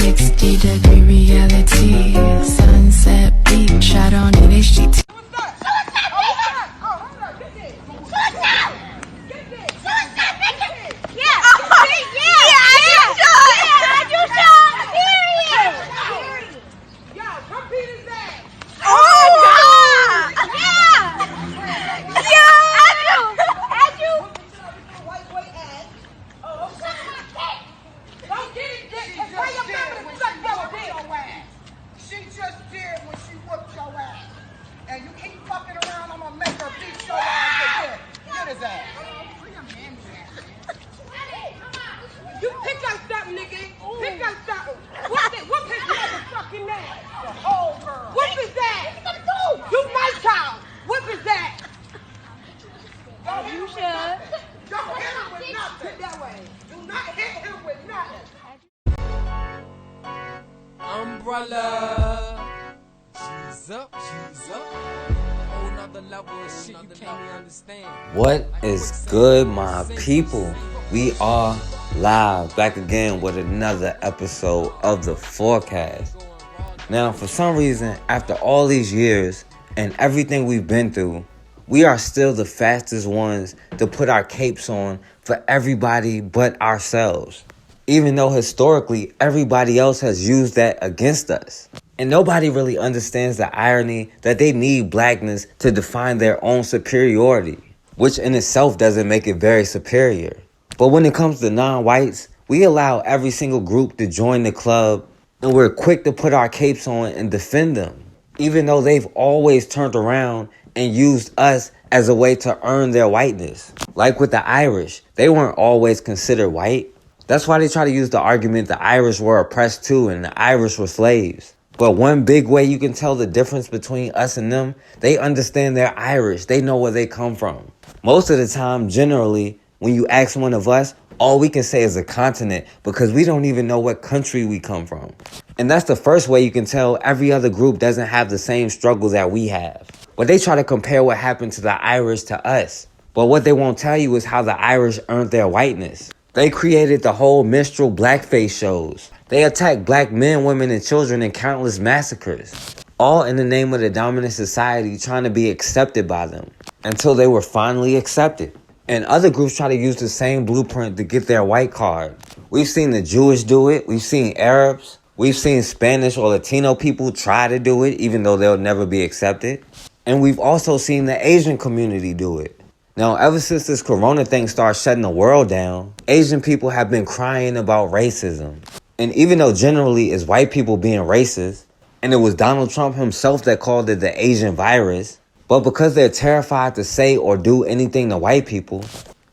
360-degree reality. Sunset beach, shot on an HGT. Umbrella. She's up. Whole nother level of shit you can't even understand. What is good, my people? We are live back again with another episode of The Forecast. Now, for some reason, after all these years and everything we've been through, we are still the fastest ones to put our capes on for everybody but ourselves. Even though historically, everybody else has used that against us. And nobody really understands the irony that they need blackness to define their own superiority, which in itself doesn't make it very superior. But when it comes to non-whites, we allow every single group to join the club, and we're quick to put our capes on and defend them, even though they've always turned around and used us as a way to earn their whiteness. Like with the Irish, they weren't always considered white. That's why they try to use the argument the Irish were oppressed too and the Irish were slaves. But one big way you can tell the difference between us and them, they understand they're Irish. They know where they come from. Most of the time, generally, when you ask one of us, all we can say is a continent because we don't even know what country we come from. And that's the first way you can tell every other group doesn't have the same struggle that we have. But they try to compare what happened to the Irish to us. But what they won't tell you is how the Irish earned their whiteness. They created the whole minstrel blackface shows. They attacked black men, women, and children in countless massacres. All in the name of the dominant society trying to be accepted by them. Until they were finally accepted. And other groups try to use the same blueprint to get their white card. We've seen the Jewish do it. We've seen Arabs. We've seen Spanish or Latino people try to do it, even though they'll never be accepted. And we've also seen the Asian community do it. Now, ever since this corona thing started shutting the world down, Asian people have been crying about racism. And even though generally it's white people being racist, and it was Donald Trump himself that called it the Asian virus, but because they're terrified to say or do anything to white people,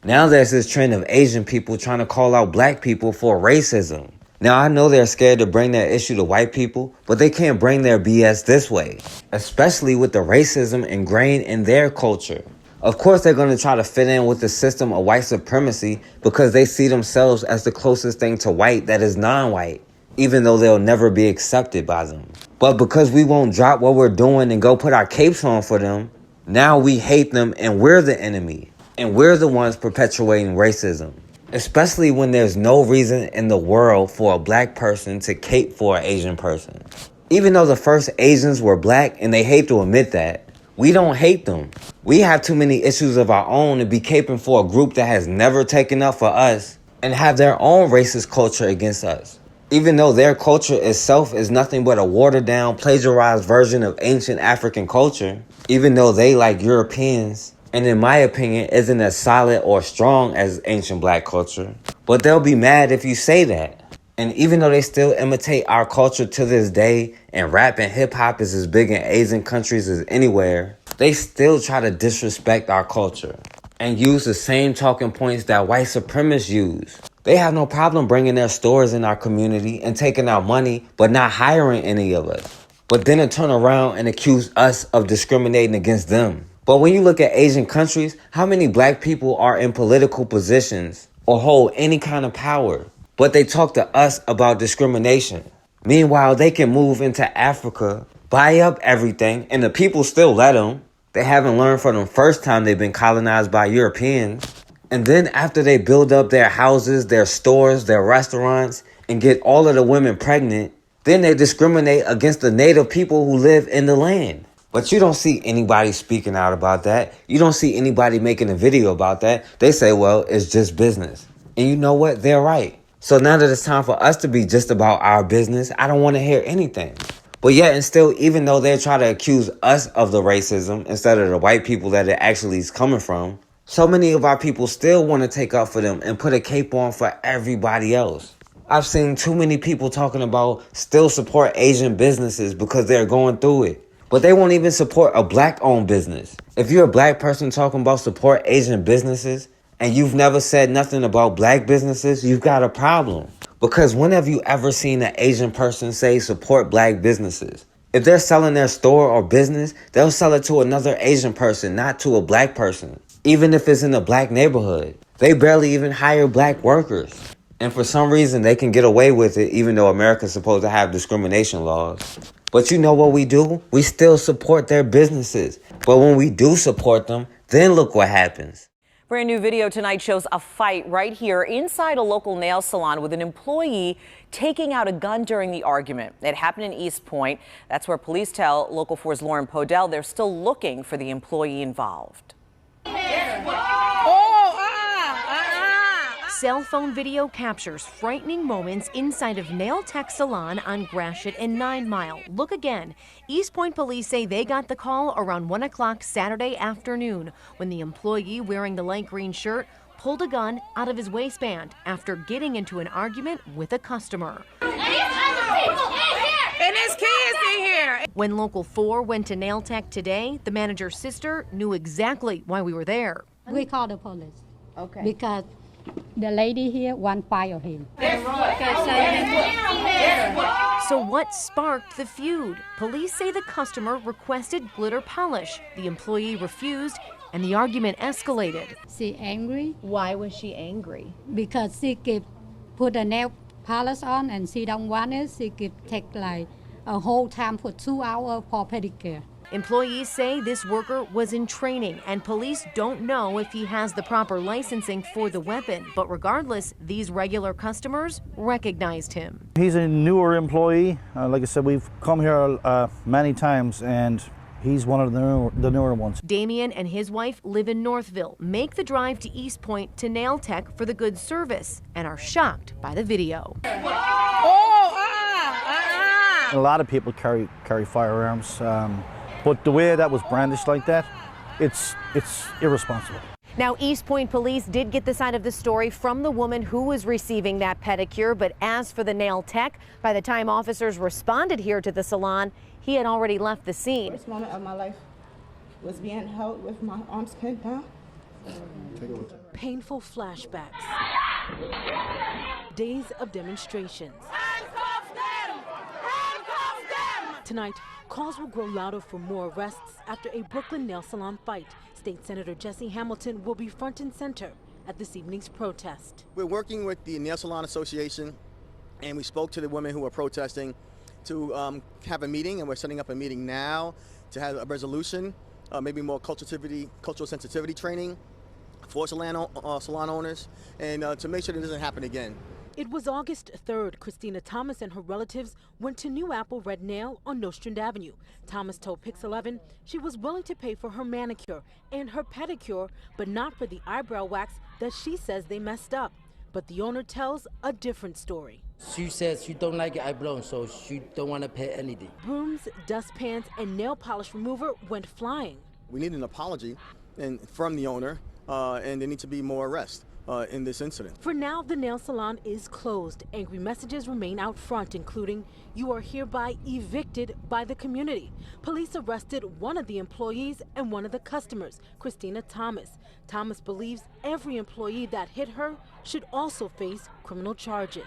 now there's this trend of Asian people trying to call out black people for racism. Now, I know they're scared to bring that issue to white people, but they can't bring their BS this way, especially with the racism ingrained in their culture. Of course, they're going to try to fit in with the system of white supremacy because they see themselves as the closest thing to white that is non-white, even though they'll never be accepted by them. But because we won't drop what we're doing and go put our capes on for them, now we hate them and we're the enemy. And we're the ones perpetuating racism. Especially when there's no reason in the world for a black person to cape for an Asian person. Even though the first Asians were black and they hate to admit that, we don't hate them. We have too many issues of our own to be caping for a group that has never taken up for us and have their own racist culture against us. Even though their culture itself is nothing but a watered down, plagiarized version of ancient African culture, even though they, like Europeans, and in my opinion, isn't as solid or strong as ancient black culture. But they'll be mad if you say that. And even though they still imitate our culture to this day, and rap and hip hop is as big in Asian countries as anywhere, they still try to disrespect our culture and use the same talking points that white supremacists use. They have no problem bringing their stores in our community and taking our money, but not hiring any of us. But then to turn around and accuse us of discriminating against them. But when you look at Asian countries, how many black people are in political positions or hold any kind of power? But they talk to us about discrimination. Meanwhile, they can move into Africa, buy up everything, and the people still let them. They haven't learned from the first time they've been colonized by Europeans. And then after they build up their houses, their stores, their restaurants, and get all of the women pregnant, then they discriminate against the native people who live in the land. But you don't see anybody speaking out about that. You don't see anybody making a video about that. They say, well, it's just business. And you know what? They're right. So now that it's time for us to be just about our business, I don't want to hear anything. But yet and still, even though they're trying to accuse us of the racism instead of the white people that it actually is coming from, so many of our people still want to take up for them and put a cape on for everybody else. I've seen too many people talking about still support Asian businesses because they're going through it. But they won't even support a black-owned business. If you're a black person talking about support Asian businesses and you've never said nothing about black businesses, you've got a problem. Because when have you ever seen an Asian person say support black businesses? If they're selling their store or business, they'll sell it to another Asian person, not to a black person. Even if it's in a black neighborhood. They barely even hire black workers. And for some reason, they can get away with it, even though America's supposed to have discrimination laws. But you know what we do? We still support their businesses. But when we do support them, then look what happens. Brand new video tonight shows a fight right here inside a local nail salon with an employee taking out a gun during the argument. It happened in East Point. That's where police tell Local 4's Lauren Podell they're still looking for the employee involved. Cell phone video captures frightening moments inside of Nail Tech Salon on Gratiot and 9 Mile. Look again. East Point police say they got the call around 1 o'clock Saturday afternoon when the employee wearing the light green shirt pulled a gun out of his waistband after getting into an argument with a customer. And his kids in here. When Local 4 went to Nail Tech today, the manager's sister knew exactly why we were there. We called the police. Okay. Because the lady here want to fire him. So what sparked the feud? Police say the customer requested glitter polish. The employee refused, and the argument escalated. She angry Why was she angry? because she keep put a nail polish on and she don't want it. She keep take like a whole time for 2 hours for pedicure. Employees say this worker was in training, and police don't know if he has the proper licensing for the weapon. But regardless, these regular customers recognized him. He's a newer employee. Like I said, we've come here many times, and he's one of the newer ones. Damien and his wife live in Northville, make the drive to East Point to Nail Tech for the good service, and are shocked by the video. A lot of people carry firearms. But the way that was brandished like that, it's irresponsible. Now, East Point police did get the side of the story from the woman who was receiving that pedicure. But as for the nail tech, by the time officers responded here to the salon, he had already left the scene. First moment of my life was being held with my arms pinned down. Painful flashbacks. Days of demonstrations. Handcuff them! Handcuff them! Tonight, calls will grow louder for more arrests after a Brooklyn nail salon fight. State Senator Jesse Hamilton will be front and center at this evening's protest. We're working with the Nail Salon Association, and we spoke to the women who are protesting to have a meeting, and we're setting up a meeting now to have a resolution, maybe more cultural sensitivity training for salon owners, and to make sure that it doesn't happen again. It was August 3rd. Christina Thomas and her relatives went to New Apple Red Nail on Nostrand Avenue. Thomas told Pix 11 she was willing to pay for her manicure and her pedicure, but not for the eyebrow wax that she says they messed up. But the owner tells a different story. She says she don't like eyebrows, so she don't want to pay anything. Brooms, dustpans, and nail polish remover went flying. We need an apology from the owner, and there need to be more arrests in this incident. For now, the nail salon is closed. Angry messages remain out front, including, "You are hereby evicted by the community." Police arrested one of the employees and one of the customers, Christina Thomas. Thomas believes every employee that hit her should also face criminal charges.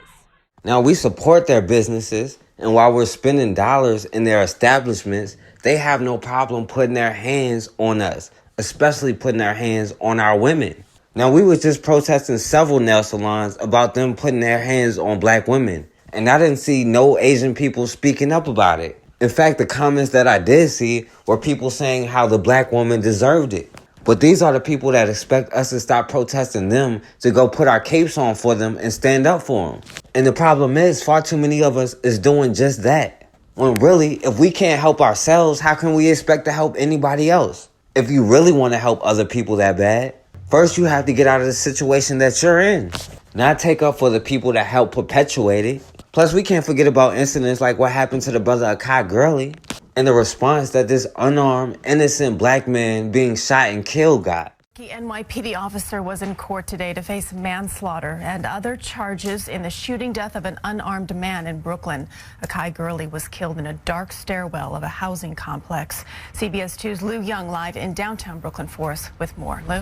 Now, we support their businesses, and while we're spending dollars in their establishments, they have no problem putting their hands on us, especially putting their hands on our women. Now, we were just protesting several nail salons about them putting their hands on black women, and I didn't see no Asian people speaking up about it. In fact, the comments that I did see were people saying how the black woman deserved it. But these are the people that expect us to stop protesting them, to go put our capes on for them and stand up for them. And the problem is, far too many of us is doing just that. When really, if we can't help ourselves, how can we expect to help anybody else? If you really want to help other people that bad, first you have to get out of the situation that you're in. Not take up for the people that help perpetuate it. Plus, we can't forget about incidents like what happened to the brother Akai Gurley and the response that this unarmed, innocent black man being shot and killed got. The NYPD officer was in court today to face manslaughter and other charges in the shooting death of an unarmed man in Brooklyn. Akai Gurley was killed in a dark stairwell of a housing complex. CBS 2's Lou Young live in downtown Brooklyn for us with more. Lou?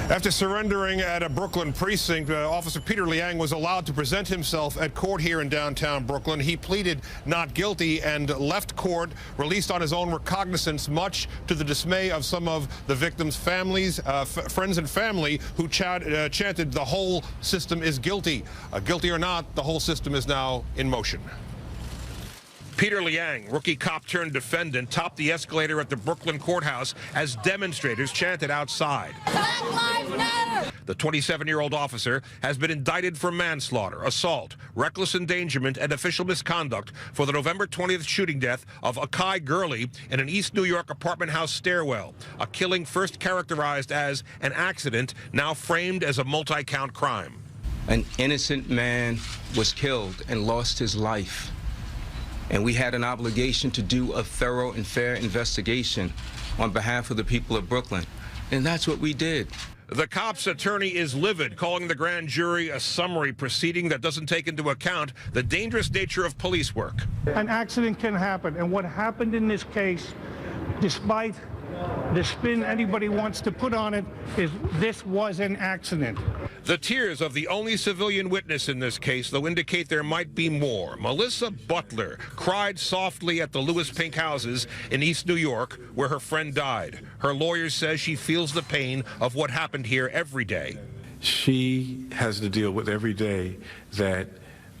After surrendering at a Brooklyn precinct, Officer Peter Liang was allowed to present himself at court here in downtown Brooklyn. He pleaded not guilty and left court, released on his own recognizance, much to the dismay of some of the victims' families, friends and family who chanted, "The whole system is guilty." Guilty or not, the whole system is now in motion. Peter Liang, rookie cop turned defendant, topped the escalator at the Brooklyn courthouse as demonstrators chanted outside. Black Lives Matter! The 27-year-old officer has been indicted for manslaughter, assault, reckless endangerment, and official misconduct for the November 20th shooting death of Akai Gurley in an East New York apartment house stairwell, a killing first characterized as an accident, now framed as a multi-count crime. An innocent man was killed and lost his life. And we had an obligation to do a thorough and fair investigation on behalf of the people of Brooklyn. And that's what we did. The cop's attorney is livid, calling the grand jury a summary proceeding that doesn't take into account the dangerous nature of police work. An accident can happen, and what happened in this case, despite the spin anybody wants to put on it, is this was an accident. The tears of the only civilian witness in this case, though, indicate there might be more. Melissa Butler cried softly at the Lewis Pink houses in East New York, where her friend died. Her lawyer says she feels the pain of what happened here every day. She has to deal with every day that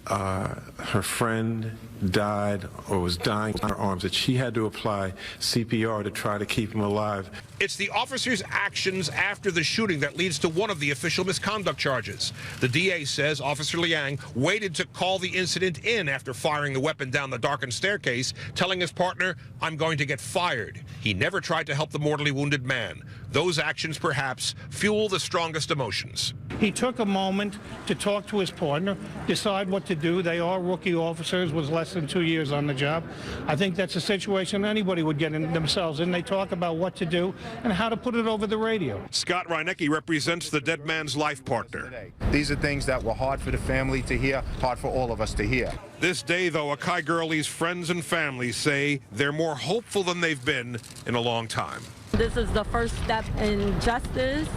her friend died or was dying in her arms, that she had to apply CPR to try to keep him alive. It's the officer's actions after the shooting that leads to one of the official misconduct charges. The DA says Officer Liang waited to call the incident in after firing the weapon down the darkened staircase, telling his partner, "I'm going to get fired." He never tried to help the mortally wounded man. Those actions, perhaps, fuel the strongest emotions. He took a moment to talk to his partner, decide what to do. They are rookie officers, was less than 2 years on the job. I think that's a situation anybody would get in themselves in. They talk about what to do and how to put it over the radio. Scott Reinecke represents the dead man's life partner. These are things that were hard for the family to hear, hard for all of us to hear. This day, though, Akai Gurley's friends and family say they're more hopeful than they've been in a long time. This is the first step in justice.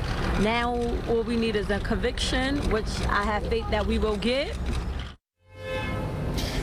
Now all we need is a conviction, which I have faith that we will get.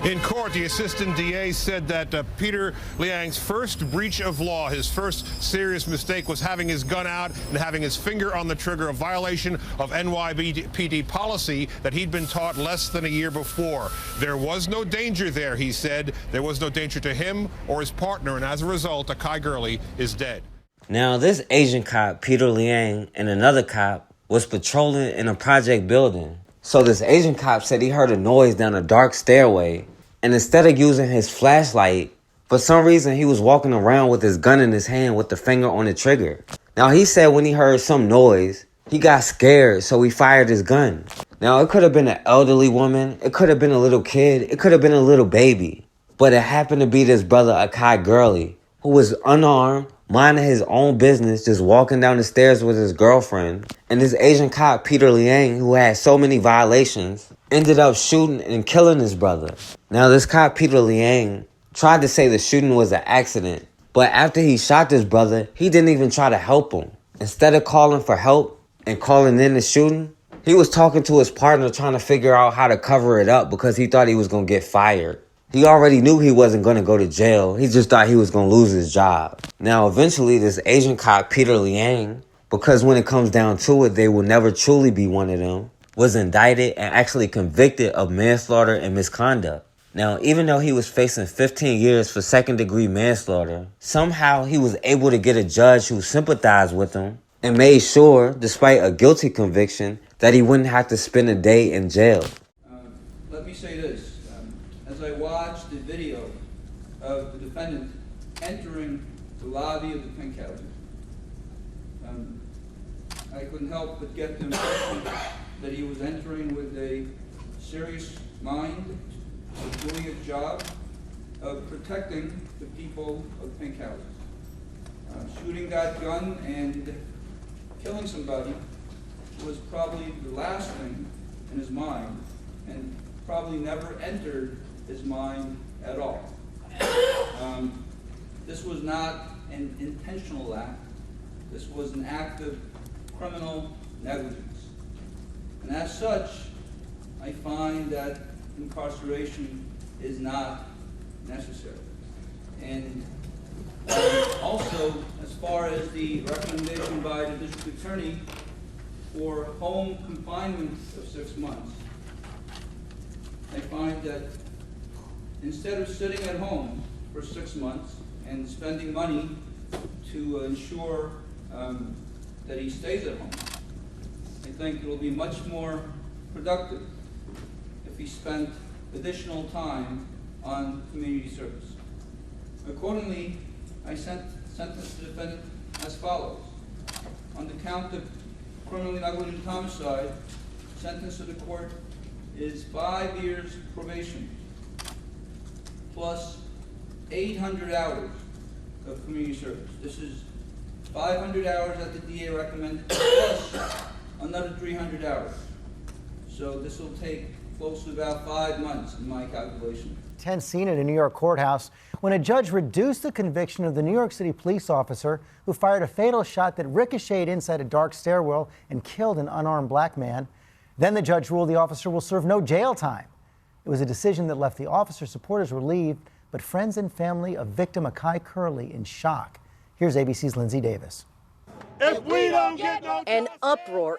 In court, the assistant DA said that Peter Liang's first breach of law, his first serious mistake, was having his gun out and having his finger on the trigger, a violation of NYPD policy that he'd been taught less than a year before. There was no danger there, he said. There was no danger to him or his partner, and as a result, Akai Gurley is dead. Now, this Asian cop, Peter Liang, and another cop was patrolling in a project building. So this Asian cop said he heard a noise down a dark stairway, and instead of using his flashlight, for some reason he was walking around with his gun in his hand with the finger on the trigger. Now, he said when he heard some noise, he got scared, so he fired his gun. Now, it could have been an elderly woman, it could have been a little kid, it could have been a little baby. But it happened to be this brother Akai Gurley, who was unarmed, minding his own business, just walking down the stairs with his girlfriend. And this Asian cop, Peter Liang, who had so many violations, ended up shooting and killing his brother. Now, this cop, Peter Liang, tried to say the shooting was an accident. But after he shot this brother, he didn't even try to help him. Instead of calling for help and calling in the shooting, he was talking to his partner trying to figure out how to cover it up because he thought he was going to get fired. He already knew he wasn't going to go to jail. He just thought he was going to lose his job. Now, eventually, this Asian cop, Peter Liang, because when it comes down to it, they will never truly be one of them, was indicted and actually convicted of manslaughter and misconduct. Now, even though he was facing 15 years for second-degree manslaughter, somehow he was able to get a judge who sympathized with him and made sure, despite a guilty conviction, that he wouldn't have to spend a day in jail. Let me say this. As I watched the video of the defendant entering the lobby of the Pink House, I couldn't help but get the impression that he was entering with a serious mind of doing his job of protecting the people of Pink Houses. Shooting that gun and killing somebody was probably the last thing in his mind, and probably never entered his mind at all. This was not an intentional act. This was an act of criminal negligence. And as such, I find that incarceration is not necessary. And also, as far as the recommendation by the district attorney for home confinement of 6 months, I find that instead of sitting at home for 6 months and spending money to ensure that he stays at home, I think it will be much more productive if he spent additional time on community service. Accordingly, I sentenced the defendant as follows. On the count of criminally negligent homicide, sentence to the court is 5 years probation plus 800 hours of community service. This is 500 hours that the DA recommended plus another 300 hours. So this will take close to about 5 months in my calculation. Tense scene at a New York courthouse when a judge reduced the conviction of the New York City police officer who fired a fatal shot that ricocheted inside a dark stairwell and killed an unarmed black man. Then the judge ruled the officer will serve no jail time. It was a decision that left the officer's supporters relieved, but friends and family of victim Akai Gurley in shock. Here's ABC's Lindsay Davis. If we don't get no an uproar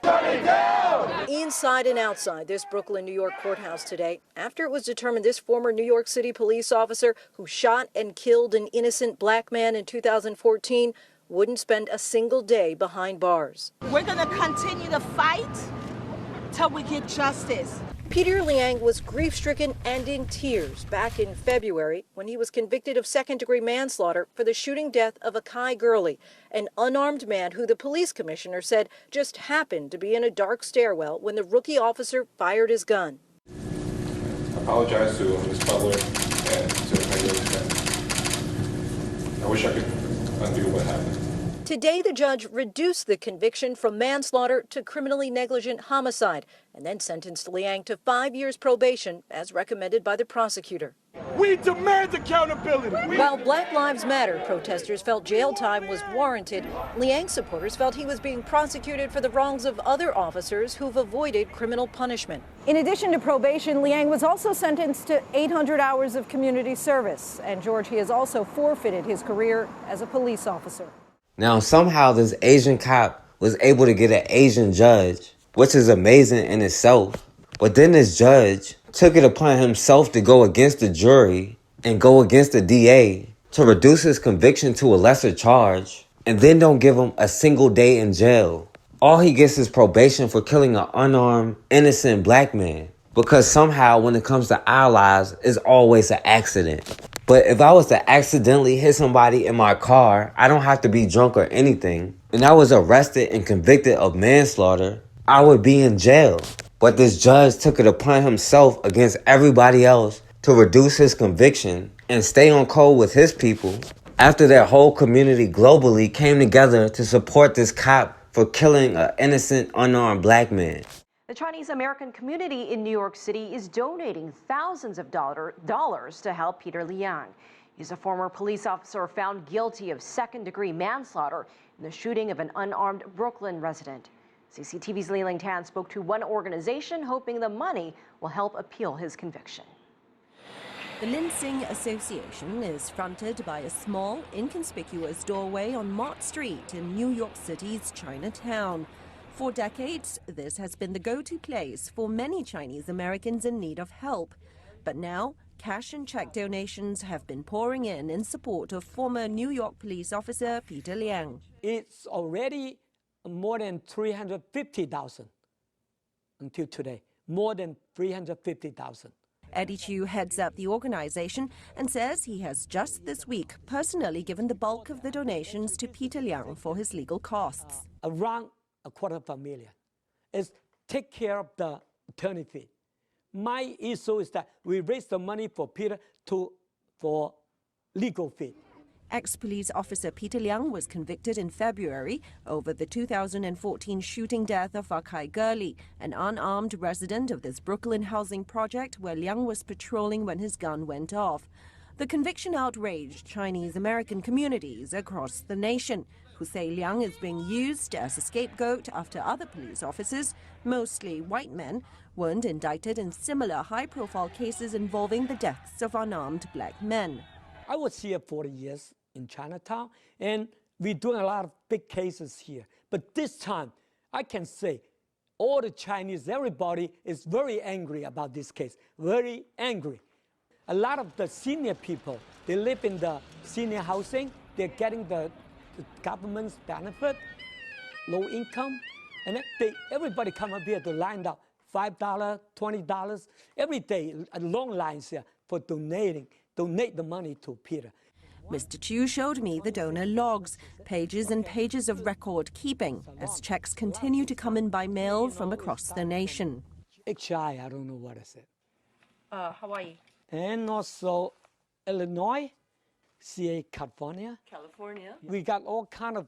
inside and outside this Brooklyn, New York courthouse today after it was determined this former New York City police officer who shot and killed an innocent black man in 2014 wouldn't spend a single day behind bars. We're going to continue to fight till we get justice. Peter Liang was grief-stricken and in tears back in February when he was convicted of second-degree manslaughter for the shooting death of Akai Gurley, an unarmed man who the police commissioner said just happened to be in a dark stairwell when the rookie officer fired his gun. I apologize to Ms. Butler and to Akai Gurley. I wish I could undo what happened. Today, the judge reduced the conviction from manslaughter to criminally negligent homicide and then sentenced Liang to 5 years probation as recommended by the prosecutor. We demand accountability. While Black Lives Matter protesters felt jail time was warranted, Liang supporters felt he was being prosecuted for the wrongs of other officers who've avoided criminal punishment. In addition to probation, Liang was also sentenced to 800 hours of community service. And George, he has also forfeited his career as a police officer. Now, somehow this Asian cop was able to get an Asian judge, which is amazing in itself. But then this judge took it upon himself to go against the jury and go against the DA to reduce his conviction to a lesser charge and then don't give him a single day in jail. All he gets is probation for killing an unarmed, innocent black man. Because somehow when it comes to our lives, it's always an accident. But if I was to accidentally hit somebody in my car, I don't have to be drunk or anything, and I was arrested and convicted of manslaughter, I would be in jail. But this judge took it upon himself against everybody else to reduce his conviction and stay on code with his people after their whole community globally came together to support this cop for killing an innocent, unarmed black man. The Chinese American community in New York City is donating thousands of dollars to help Peter Liang. He's a former police officer found guilty of second-degree manslaughter in the shooting of an unarmed Brooklyn resident. CCTV's Li Tan spoke to one organization hoping the money will help appeal his conviction. The Linsing Association is fronted by a small, inconspicuous doorway on Mott Street in New York City's Chinatown. For decades, this has been the go-to place for many Chinese Americans in need of help. But now, cash and check donations have been pouring in support of former New York police officer Peter Liang. It's already more than 350,000 until today, more than 350,000. Eddie Chu heads up the organization and says he has just this week personally given the bulk of the donations to Peter Liang for his legal costs. Around $250,000 is take care of the attorney fee. My issue is that we raise the money for Peter for legal fee. Ex-police officer Peter Liang was convicted in February over the 2014 shooting death of Akai Gurley, an unarmed resident of this Brooklyn housing project where Liang was patrolling when his gun went off. The conviction outraged Chinese-American communities across the nation, who say Liang is being used as a scapegoat after other police officers, mostly white men, weren't indicted in similar high-profile cases involving the deaths of unarmed black men. I was here 40 years in Chinatown, and we're doing a lot of big cases here. But this time, I can say all the Chinese, everybody is very angry about this case, very angry. A lot of the senior people, they live in the senior housing, they're getting the government's benefit, low income, and everybody come up here to line up $5, $20, every day, long lines here for donate the money to Peter. Mr. Chu showed me the donor logs, pages and pages of record keeping, as checks continue to come in by mail from across the nation. HI, I don't know what is it. Hawaii. And also Illinois, CA, California. We got all kind of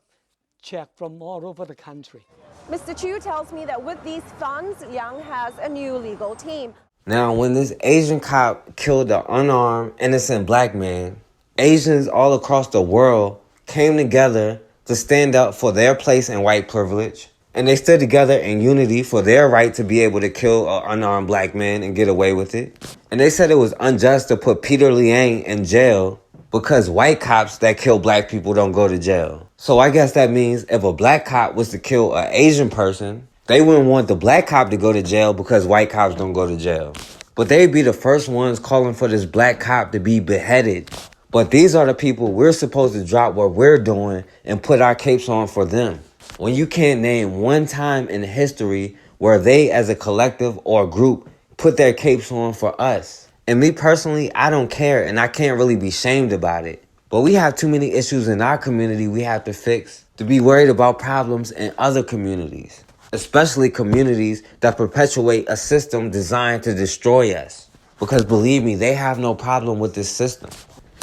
check from all over the country. Mr. Chu tells me that with these funds, Liang has a new legal team. Now, when this Asian cop killed an unarmed, innocent black man, Asians all across the world came together to stand up for their place in white privilege. And they stood together in unity for their right to be able to kill an unarmed black man and get away with it. And they said it was unjust to put Peter Liang in jail because white cops that kill black people don't go to jail. So I guess that means if a black cop was to kill an Asian person, they wouldn't want the black cop to go to jail because white cops don't go to jail. But they'd be the first ones calling for this black cop to be beheaded. But these are the people we're supposed to drop what we're doing and put our capes on for them. When you can't name one time in history where they as a collective or a group put their capes on for us. And me personally, I don't care and I can't really be shamed about it. But we have too many issues in our community we have to fix to be worried about problems in other communities. Especially communities that perpetuate a system designed to destroy us. Because believe me, they have no problem with this system.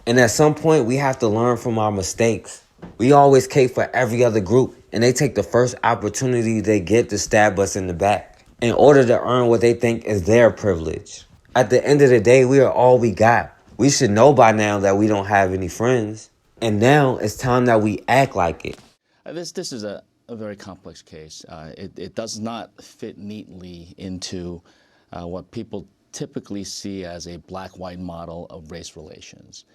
And at some point, we have to learn from our mistakes. We always cape for every other group, and they take the first opportunity they get to stab us in the back in order to earn what they think is their privilege. At the end of the day, we are all we got. We should know by now that we don't have any friends. And now it's time that we act like it. This is a very complex case. It does not fit neatly into what people typically see as a black-white model of race relations.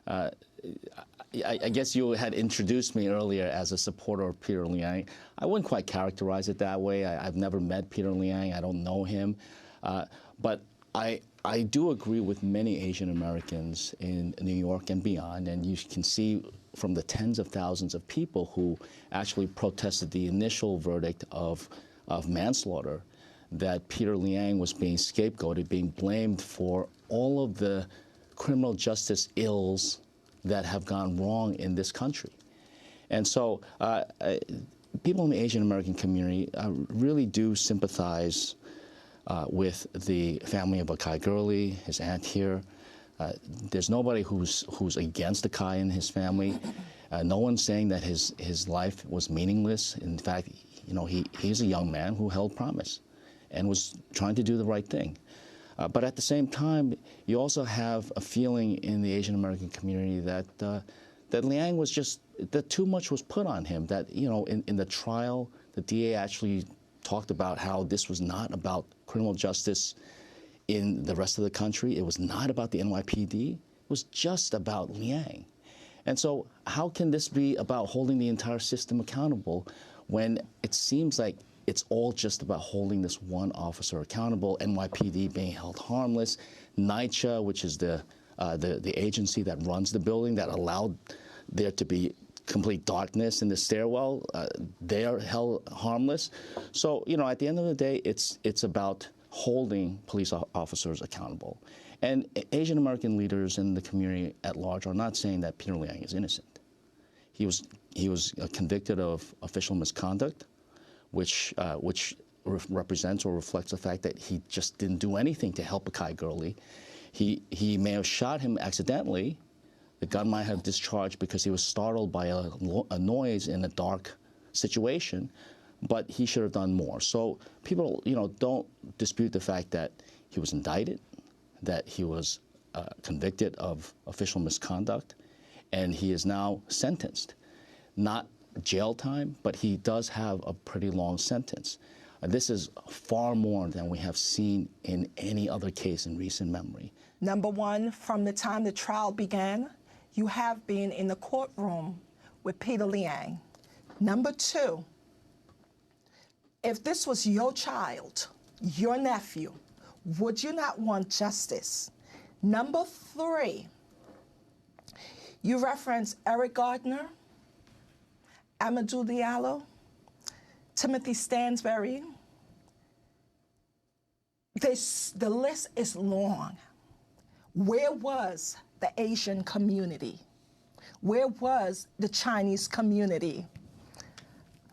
I guess you had introduced me earlier as a supporter of Peter Liang. I wouldn't quite characterize it that way. I've never met Peter Liang. I don't know him. But I do agree with many Asian Americans in New York and beyond, and you can see from the tens of thousands of people who actually protested the initial verdict of manslaughter that Peter Liang was being scapegoated, being blamed for all of the criminal justice ills that have gone wrong in this country. And so people in the Asian American community really do sympathize with the family of Akai Gurley, his aunt here. There's nobody who's against Akai and his family. No one's saying that his life was meaningless. In fact, you know, he's a young man who held promise and was trying to do the right thing. But at the same time, you also have a feeling in the Asian American community that that Liang was just, that too much was put on him. That, you know, in the trial, the DA actually talked about how this was not about criminal justice in the rest of the country. It was not about the NYPD. It was just about Liang. And so how can this be about holding the entire system accountable when it seems like it's all just about holding this one officer accountable, NYPD being held harmless, NYCHA, which is the agency that runs the building, that allowed there to be complete darkness in the stairwell, they are held harmless. So, you know, at the end of the day, it's about holding police officers accountable. And Asian American leaders in the community at large are not saying that Peter Liang is innocent. He was convicted of official misconduct, which represents or reflects the fact that he just didn't do anything to help Akai Gurley. He may have shot him accidentally. The gun might have discharged because he was startled by a noise in a dark situation, but he should have done more. So people, you know, don't dispute the fact that he was indicted, that he was convicted of official misconduct, and he is now sentenced. Not jail time, but he does have a pretty long sentence. This is far more than we have seen in any other case in recent memory. Number one, from the time the trial began, you have been in the courtroom with Peter Liang. Number two, if this was your child, your nephew, would you not want justice? Number three, you reference Eric Gardner, Amadou Diallo, Timothy Stansberry. The list is long. Where was the Asian community? Where was the Chinese community?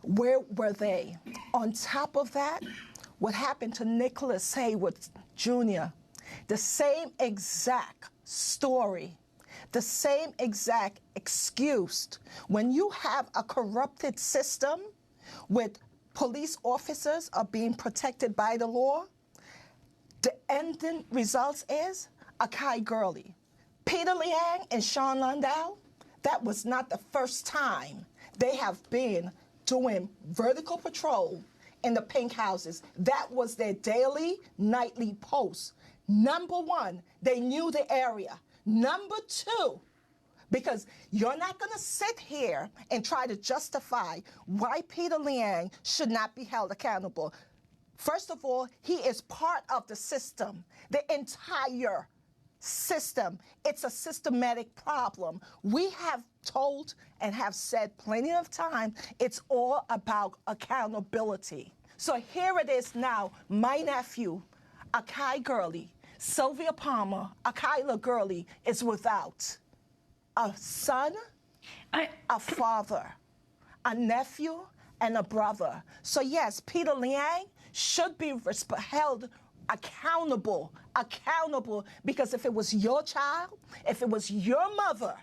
Where were they? On top of that, what happened to Nicholas Haywood Jr., the same exact story, the same exact excuse. When you have a corrupted system with police officers are being protected by the law, the ending results is Akai Gurley. Peter Liang and Sean Landau, that was not the first time they have been doing vertical patrol in the pink houses. That was their daily, nightly post. Number one, they knew the area. Number two, because you're not going to sit here and try to justify why Peter Liang should not be held accountable. First of all, he is part of the system, the entire system. It's a systematic problem. We have told and have said plenty of time, it's all about accountability. So here it is now, my nephew, Akai Gurley, Sylvia Palmer, Akai Gurley is without a son, a father, a nephew, and a brother. So yes, Peter Liang should be held accountable, because if it was your child, if it was your mother,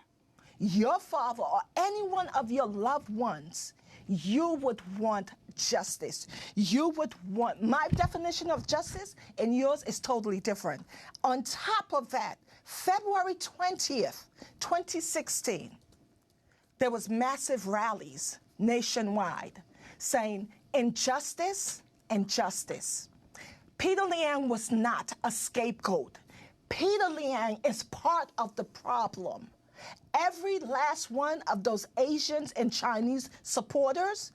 your father, or any one of your loved ones, you would want justice. You would want, my definition of justice and yours is totally different. On top of that, February 20th, 2016, there was massive rallies nationwide saying injustice and justice. Peter Liang was not a scapegoat. Peter Liang is part of the problem. Every last one of those Asians and Chinese supporters,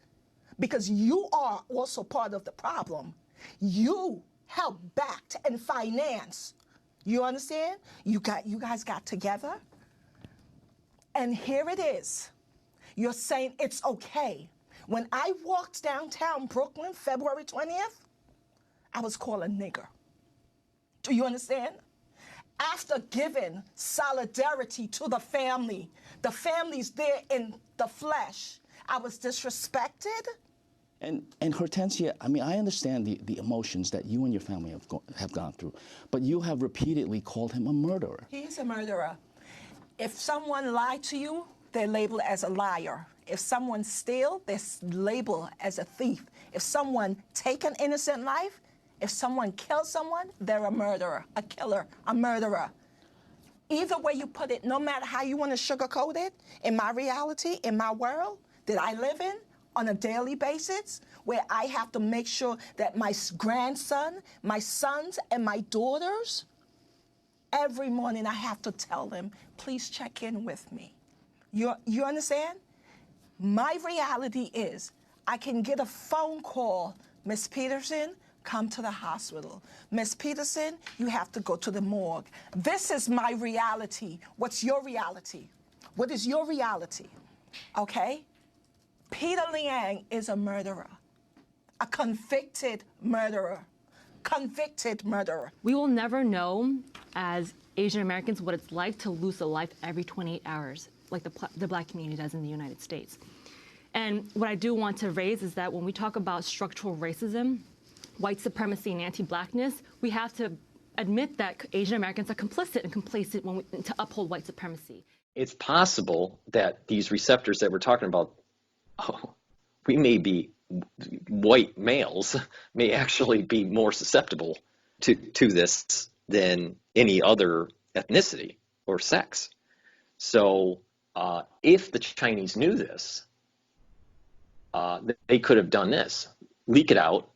because you are also part of the problem, you help back and finance. You understand? You guys got together, and here it is. You're saying it's okay. When I walked downtown Brooklyn, February 20th, I was called a nigger. Do you understand? After giving solidarity to the family's there in the flesh, I was disrespected. And Hortensia, I mean, I understand the emotions that you and your family have gone through, but you have repeatedly called him a murderer. He is a murderer. If someone lied to you, they're labeled as a liar. If someone steals, they're labeled as a thief. If someone takes an innocent life, if someone kills someone, they're a murderer, a killer, a murderer. Either way you put it, no matter how you want to sugarcoat it, in my reality, in my world that I live in on a daily basis, where I have to make sure that my grandson, my sons, and my daughters, every morning I have to tell them, please check in with me. You understand? My reality is I can get a phone call, Miss Peterson, come to the hospital. Miss Peterson, you have to go to the morgue. This is my reality. What's your reality? What is your reality? Okay? Peter Liang is a murderer, a convicted murderer. Convicted murderer. We will never know as Asian Americans what it's like to lose a life every 28 hours, like the Black community does in the United States. And what I do want to raise is that when we talk about structural racism, white supremacy, and anti-Blackness, we have to admit that Asian Americans are complicit and complacent to uphold white supremacy. It's possible that these receptors that we're talking about, we may be white males may actually be more susceptible to this than any other ethnicity or sex. So if the Chinese knew this, they could have done this: leak it out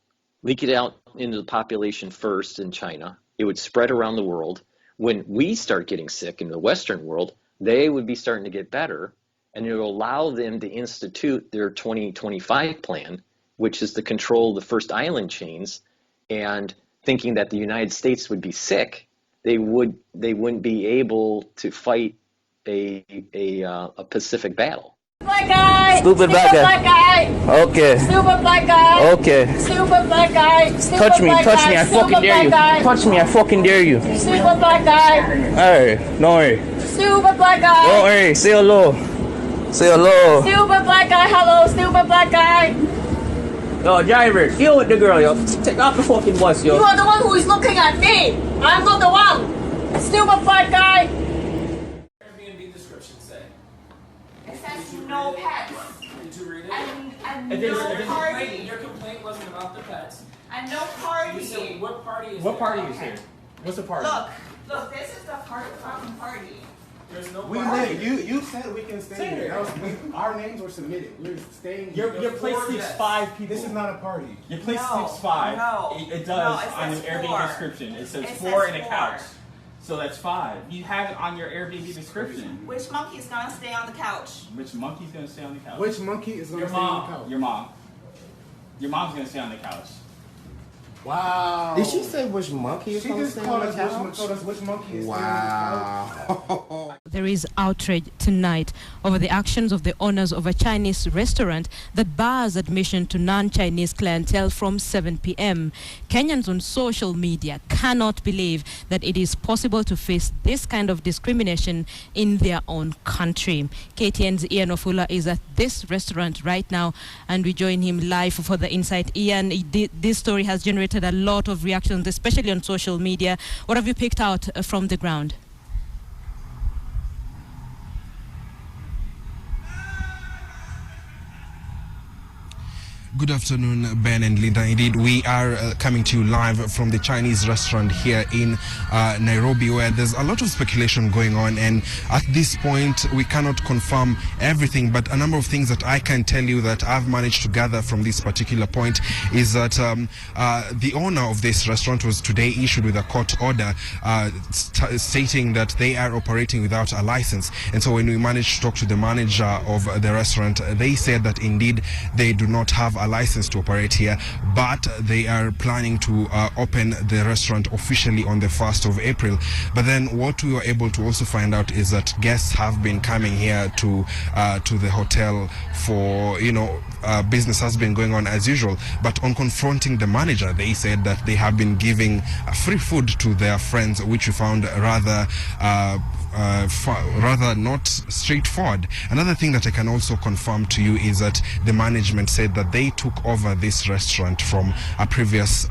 into the population first in China. It would spread around the world. When we start getting sick in the Western world, they would be starting to get better, and it will allow them to institute their 2025 plan, which is to control the first island chains. And thinking that the United States would be sick, they wouldn't be able to fight a Pacific battle. Black guy. Stupid black guy. Okay. Stupid black guy. Okay. Stupid black guy. Touch me, I fucking dare you. Touch me, I fucking dare you. Stupid black guy. Alright, don't worry. Stupid black guy. Don't worry, say hello. Say hello. Stupid black guy, hello, stupid black guy. Yo, driver, deal with the girl, yo. Take off the fucking bus, yo. You are the one who is looking at me. I'm not the one. Stupid black guy. Airbnb description say? It says no pets. Did you read it? And no party. Your complaint wasn't about the pets. And no party. You said, what party is What there? party is here? What's the party? Look, this is the fucking party. There's no We party. you said we can stay here. That was, our names were submitted. We're staying here. Your place sleeps 5 people. This is not a party. Your place No, sleeps 5. no. It does No, it on your says Airbnb 4. description. It says It 4 says and a 4. couch. So that's 5. You have it on your Airbnb description. Which monkey is gonna stay on the couch? Which monkey's gonna stay on the couch? Which monkey is gonna your stay on mom. the couch? Your mom. Your mom's gonna stay on the couch. Wow. Did she say which monkey is going to stay on the couch? Told us which monkey is Wow. There is outrage tonight over the actions of the owners of a Chinese restaurant that bars admission to non-Chinese clientele from 7 p.m. Kenyans on social media cannot believe that it is possible to face this kind of discrimination in their own country. KTN's Ian Ofula is at this restaurant right now, and we join him live for the Insight. Ian, this story has generated a lot of reactions, especially on social media. What have you picked out from the ground? Good afternoon, Ben and Linda. Indeed, we are coming to you live from the Chinese restaurant here in Nairobi, where there's a lot of speculation going on, and at this point we cannot confirm everything, but a number of things that I can tell you that I've managed to gather from this particular point is that the owner of this restaurant was today issued with a court order stating that they are operating without a license. And so when we managed to talk to the manager of the restaurant, they said that indeed they do not have a license to operate here, but they are planning to open the restaurant officially on the 1st of April. But then what we were able to also find out is that guests have been coming here to the hotel for, you know, business has been going on as usual. But on confronting the manager, they said that they have been giving free food to their friends, which we found rather not straightforward. Another thing that I can also confirm to you is that the management said that they took over this restaurant from a previous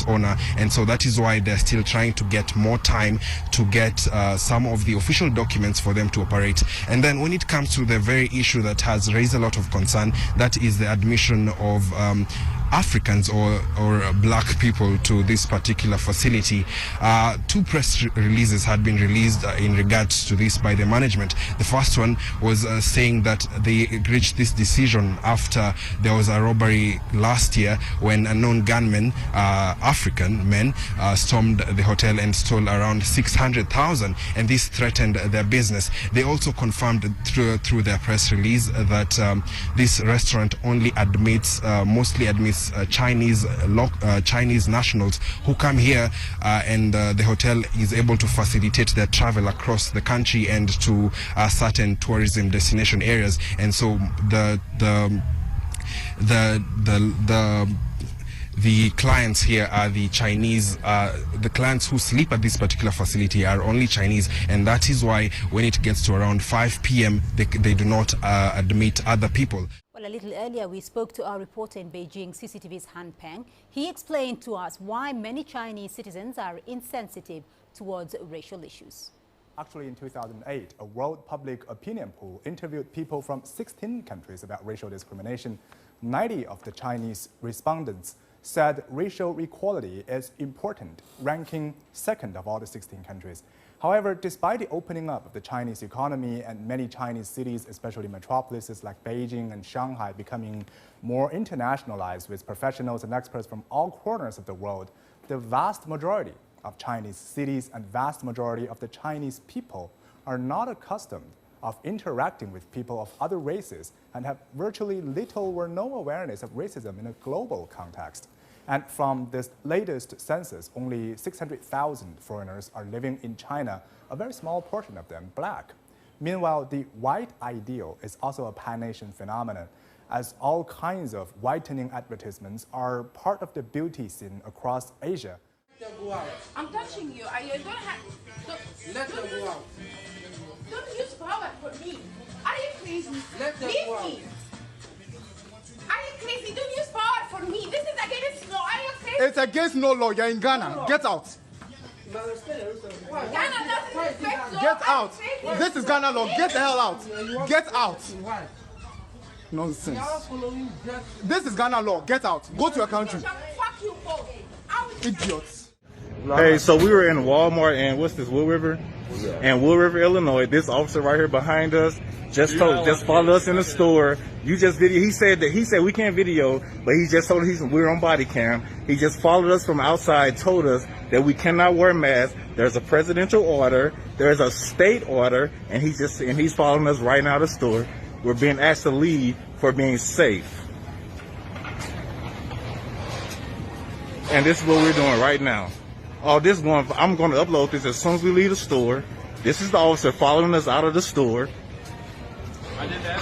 owner, and so that is why they're still trying to get more time to get some of the official documents for them to operate. And then when it comes to the very issue that has raised a lot of concern, that is the admission of Africans or black people to this particular facility. 2 press releases had been released in regards to this by the management. The first one was saying that they reached this decision after there was a robbery last year when unknown gunmen, African men, stormed the hotel and stole around 600,000, and this threatened their business. They also confirmed through their press release that this restaurant only mostly admits these Chinese nationals who come here, and the hotel is able to facilitate their travel across the country and to certain tourism destination areas. And so the clients here are the Chinese. The clients who sleep at this particular facility are only Chinese, and that is why when it gets to around 5 p.m. they do not admit other people. Well, a little earlier we spoke to our reporter in Beijing, CCTV's Han Peng. He explained to us why many Chinese citizens are insensitive towards racial issues. Actually, in 2008, a World Public Opinion poll interviewed people from 16 countries about racial discrimination. 90 of the Chinese respondents said racial equality is important, ranking second of all the 16 countries. However, despite the opening up of the Chinese economy and many Chinese cities, especially metropolises like Beijing and Shanghai, becoming more internationalized with professionals and experts from all corners of the world, the vast majority of Chinese cities and vast majority of the Chinese people are not accustomed of interacting with people of other races and have virtually little or no awareness of racism in a global context. And from this latest census, only 600,000 foreigners are living in China, a very small portion of them black. Meanwhile, the white ideal is also a pan-Asian phenomenon, as all kinds of whitening advertisements are part of the beauty scene across Asia. I'm touching you. Are you gonna have? Let them go out. Don't use power for me. Are you crazy? Let them go out. Are you crazy? Don't use power for me. This is against law. Are you crazy? It's against no law. You're in Ghana. Get out. Ghana doesn't respect law. Get out. This is Ghana law. Get the hell out. Get out. Nonsense. This is Ghana law. Get out. Go to your country. Fuck you both. Idiots. Hey, so we were in Walmart and what's this, Wood River? And Wood River, Illinois. This officer right here behind us just followed us in the store. You just video. He said we can't video, but he just told us we're on body cam. He just followed us from outside, told us that we cannot wear masks. There's a presidential order, there's a state order, and he's following us right now to the store. We're being asked to leave for being safe. And this is what we're doing right now. I'm going to upload this as soon as we leave the store. This is the officer following us out of the store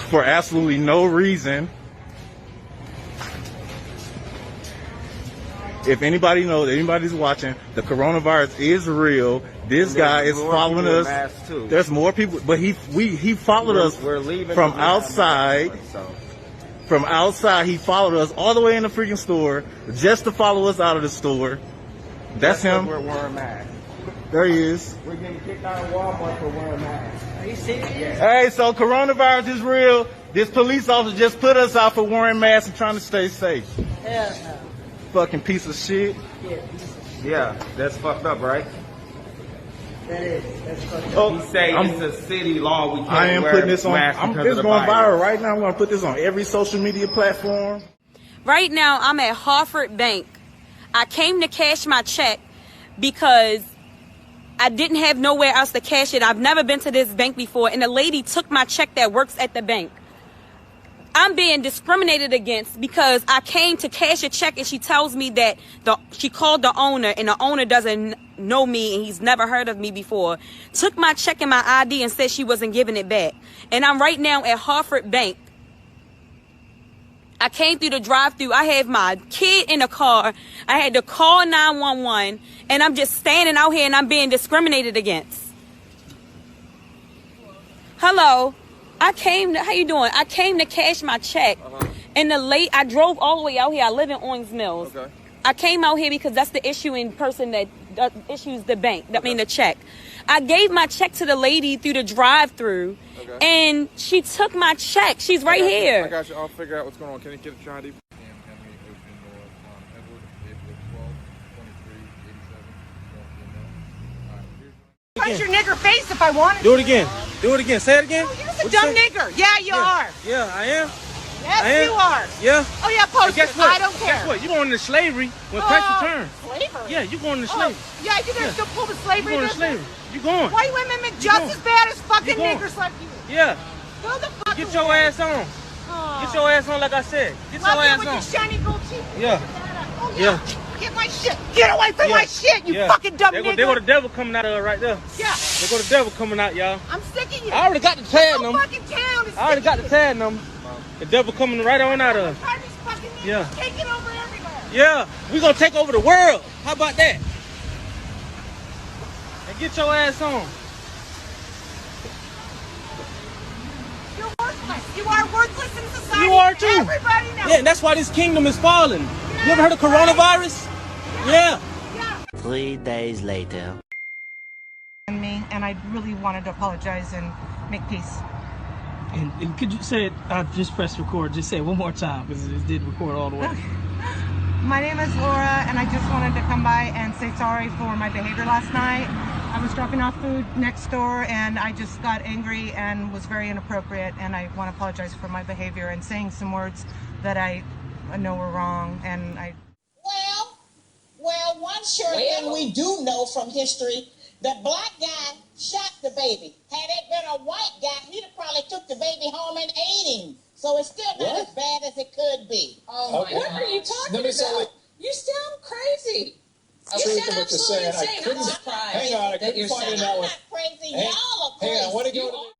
for absolutely no reason. If anybody knows, anybody's watching, the coronavirus is real. This guy is following us. There's more people, but he followed us from outside. From outside, he followed us all the way in the freaking store just to follow us out of the store. That's him. We're wearing masks. There he is. We're getting kicked out of Walmart for wearing masks. Are you serious? Hey, so coronavirus is real. This police officer just put us out for wearing masks and trying to stay safe. Hell no. Fucking piece of shit. Yeah, that's fucked up, right? That is. That's fucked up. Oh, He say it's a city law. We can't I am wear putting this on. masks It's because of the going virus. viral right now. I'm going to put this on every social media platform. Right now, I'm at Hartford Bank. I came to cash my check because I didn't have nowhere else to cash it. I've never been to this bank before, and the lady took my check that works at the bank. I'm being discriminated against because I came to cash a check and she tells me that she called the owner and the owner doesn't know me and he's never heard of me before. Took my check and my ID and said she wasn't giving it back. And I'm right now at Hartford Bank. I came through the drive-thru. I have my kid in the car. I had to call 911 and I'm just standing out here and I'm being discriminated against. Hello. How you doing? I came to cash my check, and I drove all the way out here. I live in Owings Mills. Okay. I came out here because that's the issuing person that issues the bank. I mean the check. I gave my check to the lady through the drive-through, and she took my check. She's right here. I got you. I'll figure out what's going on. Can you get the ID? Punch your nigger face if I wanted to. Do it again. Do it again. Say it again. You're just a dumb nigger. Yeah, you are. Yeah, I am. Yes, you are. Yeah. Oh, yeah, post Guess it. what? I don't care. Guess what? You're going into slavery when pressure turns. Slavery? Yeah, you're going into slavery. Yeah, you're going to still pull the slavery You're going to business? slavery. You're going. White women make just as bad as fucking You going. niggers like you. Yeah. Go the fuck Get away. your ass on. Get your ass on, like I said. Get your ass on. With your shiny gold teeth. Yeah. Oh, Yeah. Get my shit. Get away from my shit, you fucking dumb nigga. There go the devil coming out of her right there. Yeah. There go the devil coming out, y'all. I'm sick of you. I already got the tag number. Fucking town is I already got the tag number. The devil coming right on out of her. Yeah. Taking over everywhere. Yeah. We gonna take over the world. How about that? And get your ass on. You're worthless. You are worthless in society. You are too. Everybody knows. Yeah, and that's why this kingdom is falling. You ever heard of coronavirus? Yeah. 3 days later. And I really wanted to apologize and make peace. And could you say it? I just pressed record. Just say it one more time because it did record all the way. My name is Laura, and I just wanted to come by and say sorry for my behavior last night. I was dropping off food next door, and I just got angry and was very inappropriate, and I want to apologize for my behavior and saying some words that I know were wrong, and I... Well, one sure thing we do know from history, the black guy shot the baby. Had it been a white guy, he'd have probably took the baby home and ate him. So it's still not as bad as it could be. Oh my God. What are you talking about? You sound crazy. You sound absolutely insane. I'm surprised hang on, I that you're saying I'm not crazy. Y'all are crazy. Hang on, what are you